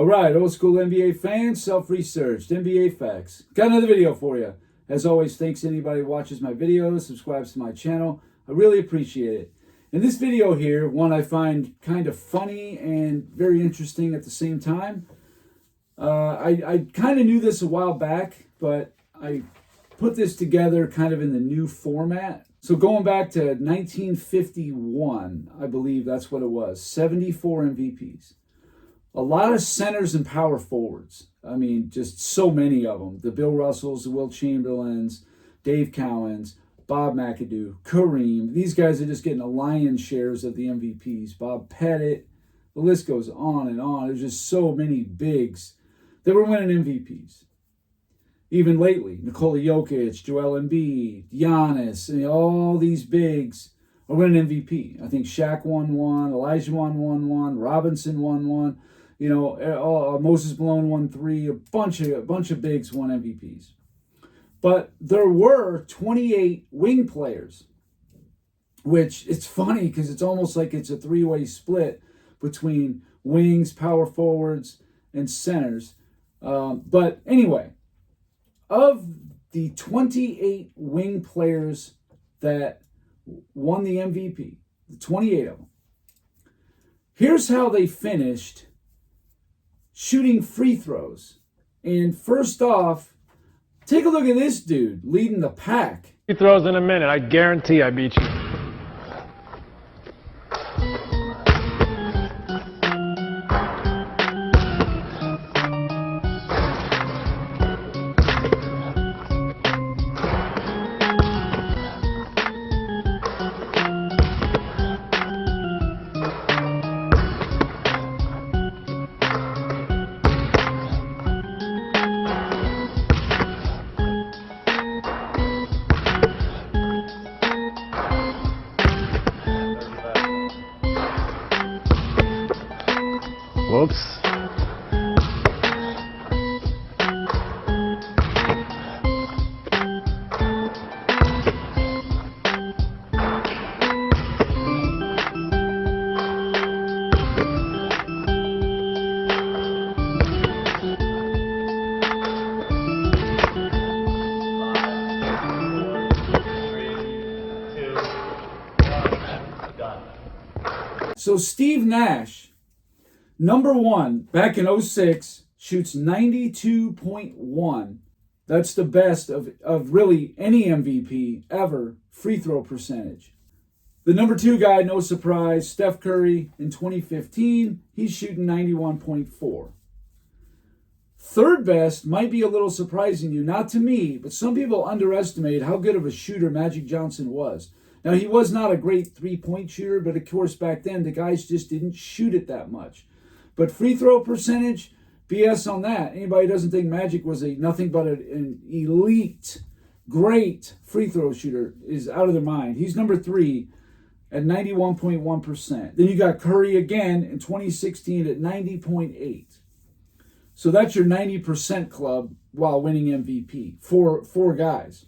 All right, old school NBA fans, self-researched, NBA facts. Got another video for you. As always, thanks to anybody who watches my videos, subscribes to my channel. I really appreciate it. In this video here, one I find kind of funny and very interesting at the same time. I kind of knew this a while back, but I put this together kind of in the new format. So going back to 1951, I believe that's what it was, 74 MVPs. A lot of centers and power forwards. I mean, just so many of them. The Bill Russells, the Will Chamberlains, Dave Cowens, Bob McAdoo, Kareem. These guys are just getting a lion's shares of the MVPs. Bob Pettit. The list goes on and on. There's just so many bigs that were winning MVPs. Even lately, Nikola Jokic, Joel Embiid, Giannis, and all these bigs are winning MVP. I think Shaq won one, Elijah won one, Robinson won one. You know, Moses Malone won 3. A bunch of bigs won MVPs. But there were 28 wing players, which it's funny because it's almost like it's a three-way split between wings, power forwards, and centers. But anyway, of the 28 wing players that won the MVP, the 28 of them, here's how they finished shooting free throws. And first off, take a look at this dude leading the pack. Free throws in a minute. I guarantee I beat you. Whoops. So Steve Nash, number one, back in 06, shoots 92.1. That's the best of really any MVP ever, free throw percentage. The number two guy, no surprise, Steph Curry in 2015, he's shooting 91.4. Third best might be a little surprising to you, not to me, but some people underestimate how good of a shooter Magic Johnson was. Now, he was not a great three-point shooter, but of course back then the guys just didn't shoot it that much. But free throw percentage, BS on that. Anybody who doesn't think Magic was nothing but an elite, great free throw shooter is out of their mind. He's number 3 at 91.1%. Then you got Curry again in 2016 at 90.8. So that's your 90% club while winning MVP. Four guys.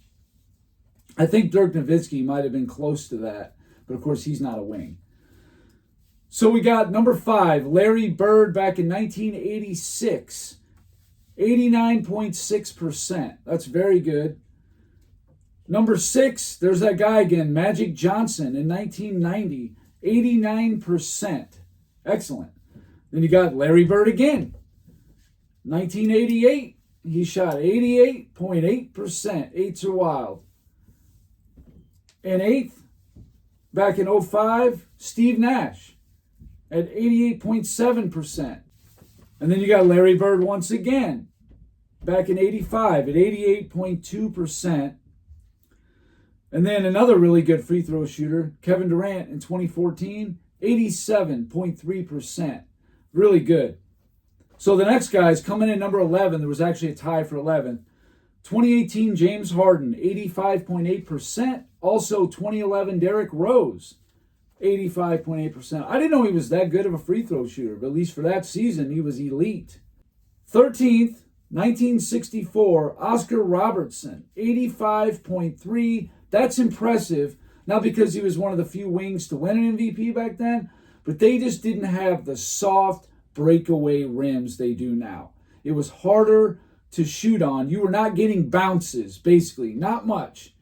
I think Dirk Nowitzki might have been close to that, but of course he's not a wing. So we got number 5, Larry Bird back in 1986, 89.6%. That's very good. Number 6, there's that guy again, Magic Johnson in 1990, 89%. Excellent. Then you got Larry Bird again. 1988, he shot 88.8%. Eights are wild. And 8th, back in 05, Steve Nash at 88.7%. And then you got Larry Bird once again, back in 85 at 88.2%. And then another really good free throw shooter, Kevin Durant in 2014, 87.3%. Really good. So the next guy is coming in number 11. There was actually a tie for 11th. 2018, James Harden, 85.8%. Also, 2011, Derrick Rose, 85.8%. I didn't know he was that good of a free throw shooter, but at least for that season, he was elite. 13th, 1964, Oscar Robertson, 85.3. That's impressive, not because he was one of the few wings to win an MVP back then, but they just didn't have the soft, breakaway rims they do now. It was harder to shoot on. You were not getting bounces, basically, not much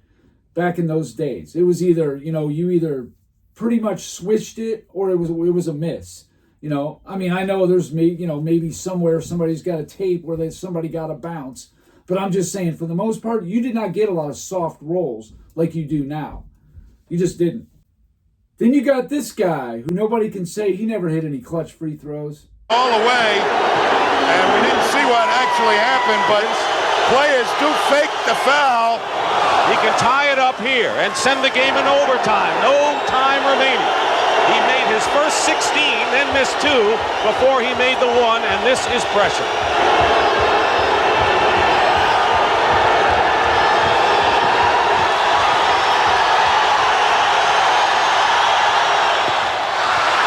back in those days. It was either, you either pretty much switched it or it was a miss. I mean, I know there's maybe somewhere somebody's got a tape where somebody got a bounce, but I'm just saying, for the most part, you did not get a lot of soft rolls like you do now. You just didn't. Then you got this guy who nobody can say he never hit any clutch free throws. All the way, and we didn't see what actually happened, but players do fake the foul. He can tie it up here and send the game in overtime. No time remaining. He made his first 16, then missed 2 before he made the 1, and this is pressure.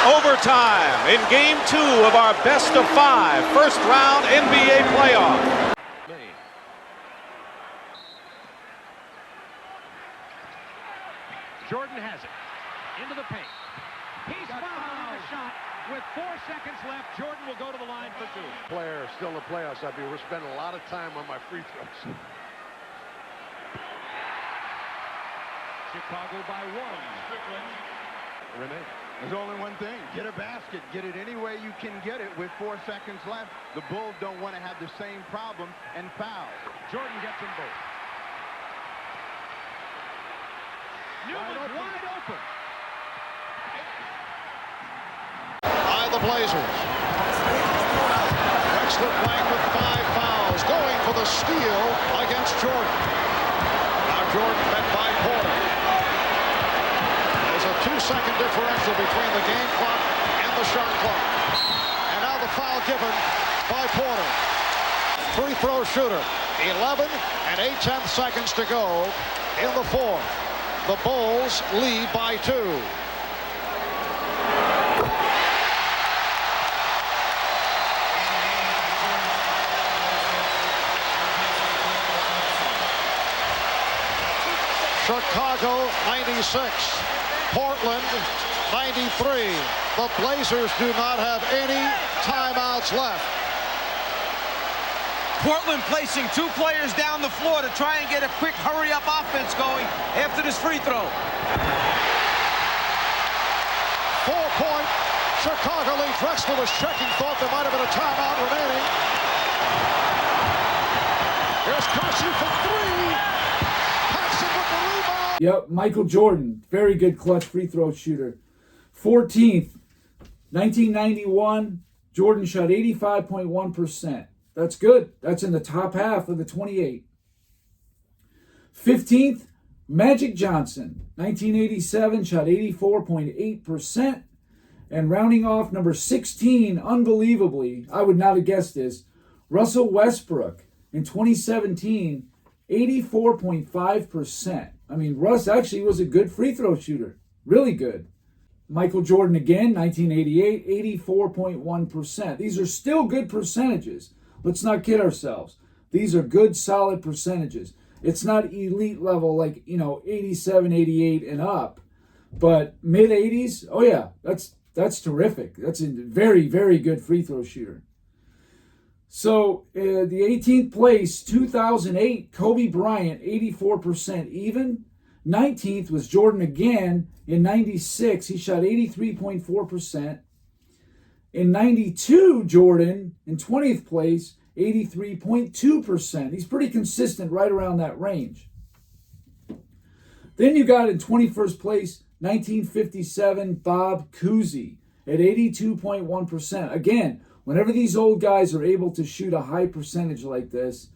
Overtime in game 2 of our best of 5 first round NBA playoff. Jordan has it into the paint. He's fouled on the shot with 4 seconds left. Jordan will go to the line for 2. Player still in the playoffs. We're spending a lot of time on my free throws. Chicago by 1. Renee. There's only one thing. Get a basket. Get it any way you can get it with 4 seconds left. The Bulls don't want to have the same problem and foul. Jordan gets them both. Newman's wide open. By the Blazers. Wexler playing with 5 fouls, going for the steal against Jordan. Now Jordan met by Porter. There's a 2-second differential between the game clock and the shot clock. And now the foul given by Porter. Free throw shooter. 11 and 8/10 seconds to go in the 4th. The Bulls lead by 2. Chicago 96, Portland 93. The Blazers do not have any timeouts left. Portland placing 2 players down the floor to try and get a quick hurry-up offense going after this free throw. 4-point Chicago lead. Drexler was checking, thought there might have been a timeout remaining. Here's Kersey for 3. Paxson with the rebound. Yep, Michael Jordan, very good clutch free throw shooter. 14th, 1991, Jordan shot 85.1%. That's good. That's in the top half of the 28. 15th, Magic Johnson, 1987, shot 84.8%. And rounding off number 16, unbelievably, I would not have guessed this, Russell Westbrook in 2017, 84.5%. I mean, Russ actually was a good free throw shooter. Really good. Michael Jordan again, 1988, 84.1%. These are still good percentages. Let's not kid ourselves. These are good, solid percentages. It's not elite level like, 87, 88 and up. But mid-80s, oh yeah, that's terrific. That's a very, very good free throw shooter. So the 18th place, 2008, Kobe Bryant, 84% even. 19th was Jordan again in 96. He shot 83.4%. In 92, Jordan, in 20th place, 83.2%. He's pretty consistent right around that range. Then you got in 21st place, 1957, Bob Cousy at 82.1%. Again, whenever these old guys are able to shoot a high percentage like this,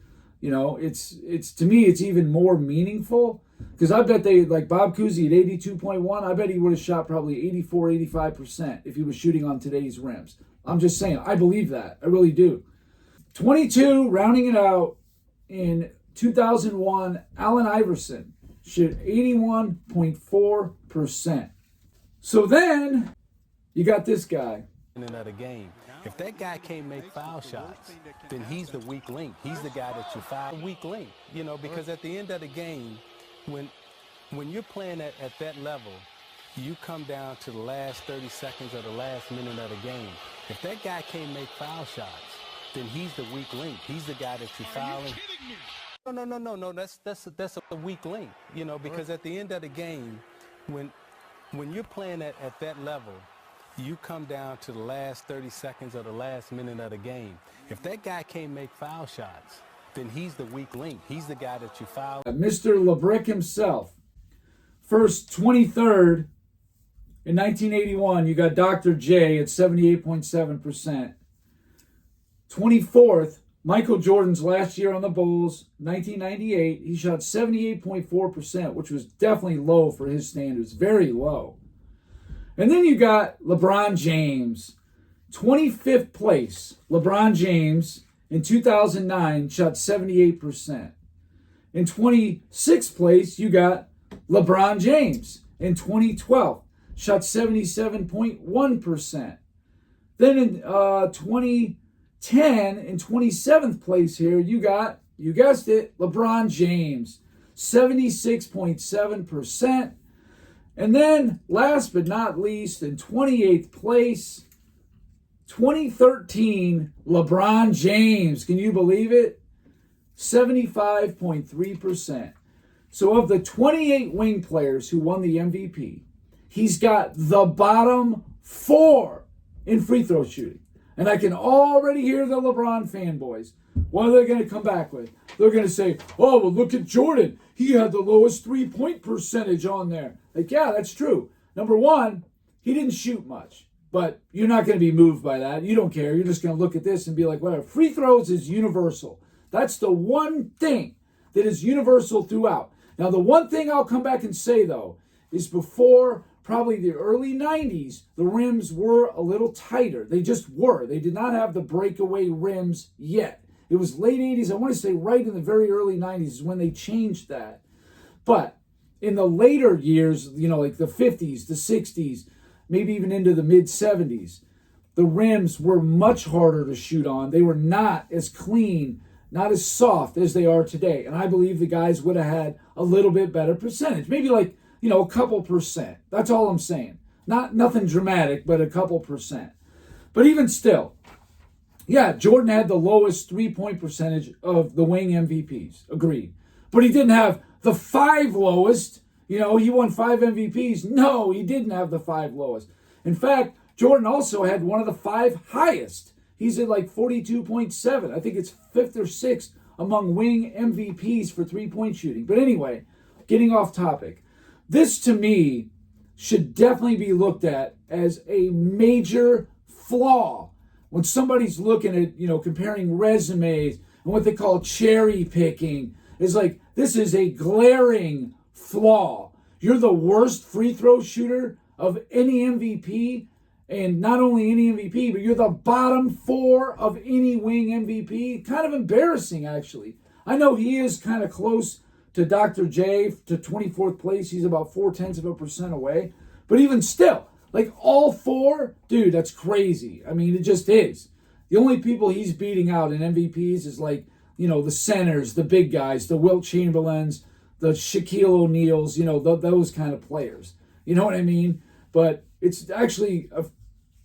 it's to me, it's even more meaningful. Because I bet like Bob Cousy at 82.1, I bet he would have shot probably 84, 85% if he was shooting on today's rims. I'm just saying, I believe that. I really do. 22, rounding it out, in 2001, Allen Iverson shot 81.4%. So then, you got this guy. Another game. If that guy can't make foul shots, then he's the weak link. He's the guy that you foul. Weak link, because at the end of the game, when you're playing at that level, you come down to the last 30 seconds or the last minute of the game. If that guy can't make foul shots, then he's the weak link. He's the guy that you're fouling. No. That's a weak link, you know, because at the end of the game, when you're playing at that level, you come down to the last 30 seconds or the last minute of the game. If that guy can't make foul shots, then he's the weak link. He's the guy that you foul. Mr. LeBrick himself. First 23rd in 1981, you got Dr. J at 78.7%. 24th, Michael Jordan's last year on the Bulls, 1998, he shot 78.4%, which was definitely low for his standards, very low. And then you got LeBron James, 25th place. LeBron James in 2009 shot 78%. In 26th place, you got LeBron James in 2012, shot 77.1%. Then in 2010, in 27th place here, you got, you guessed it, LeBron James, 76.7%. And then, last but not least, in 28th place, 2013, LeBron James. Can you believe it? 75.3%. So of the 28 wing players who won the MVP, he's got the bottom 4 in free throw shooting. And I can already hear the LeBron fanboys. What are they going to come back with? They're going to say, oh, well, look at Jordan. He had the lowest three-point percentage on there. Like, yeah, that's true. Number one, he didn't shoot much. But you're not going to be moved by that. You don't care. You're just going to look at this and be like, whatever. Free throws is universal. That's the one thing that is universal throughout. Now, the one thing I'll come back and say, though, is before probably the early 90s, the rims were a little tighter. They just were. They did not have the breakaway rims yet. It was late 80s. I want to say right in the very early 90s is when they changed that. But in the later years, you know, like the 50s, the 60s, maybe even into the mid-70s, the rims were much harder to shoot on. They were not as clean, not as soft as they are today. And I believe the guys would have had a little bit better percentage. Maybe like, you know, a couple percent. That's all I'm saying. Nothing dramatic, but a couple percent. But even still, yeah, Jordan had the lowest three-point percentage of the wing MVPs. Agreed. But he didn't have the 5 lowest. You know, he won 5 MVPs. No, he didn't have the 5 lowest. In fact, Jordan also had one of the 5 highest. He's at like 42.7. I think it's 5th or 6th among wing MVPs for three-point shooting. But anyway, getting off topic. This, to me, should definitely be looked at as a major flaw. When somebody's looking at, you know, comparing resumes and what they call cherry picking, is like, this is a glaring flaw. You're the worst free throw shooter of any MVP, and not only any MVP, but you're the bottom 4 of any wing MVP. Kind of embarrassing, actually. I know he is kind of close to Dr. J, to 24th place. He's about 0.4% away. But even still, like all 4, dude, that's crazy. I mean, it just is. The only people he's beating out in MVPs is like, you know, the centers, the big guys, the Wilt Chamberlains, the Shaquille O'Neals, you know, those kind of players. You know what I mean? But it's actually a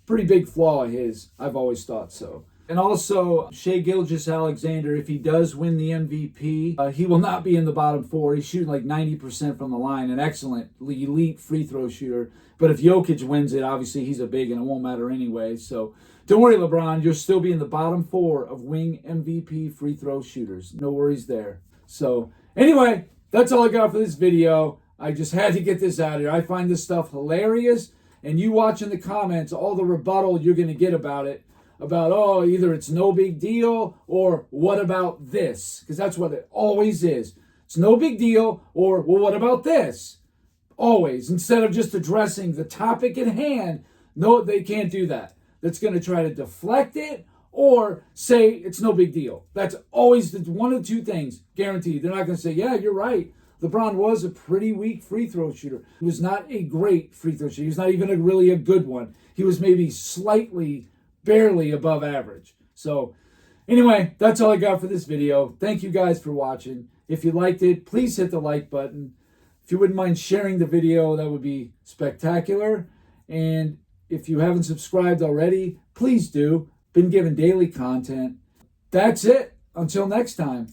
pretty big flaw of his. I've always thought so. And also, Shai Gilgeous-Alexander, if he does win the MVP, he will not be in the bottom 4. He's shooting like 90% from the line, an excellent, elite free throw shooter. But if Jokic wins it, obviously he's a big and it won't matter anyway. So don't worry, LeBron. You'll still be in the bottom 4 of wing MVP free throw shooters. No worries there. So anyway, that's all I got for this video. I just had to get this out here. I find this stuff hilarious. And you watch in the comments all the rebuttal you're going to get about it. About, oh, either it's no big deal or what about this? Because that's what it always is. It's no big deal or, well, what about this? Always. Instead of just addressing the topic at hand, no, they can't do that. That's going to try to deflect it or say it's no big deal. That's always one of the 2 things, guaranteed. They're not going to say, yeah, you're right. LeBron was a pretty weak free throw shooter. He was not a great free throw shooter. He was not even really a good one. He was maybe slightly, barely above average. So anyway, that's all I got for this video. Thank you guys for watching. If you liked it, please hit the like button. If you wouldn't mind sharing the video, that would be spectacular. And If you haven't subscribed already, please do. Been given daily content. That's it. Until next time.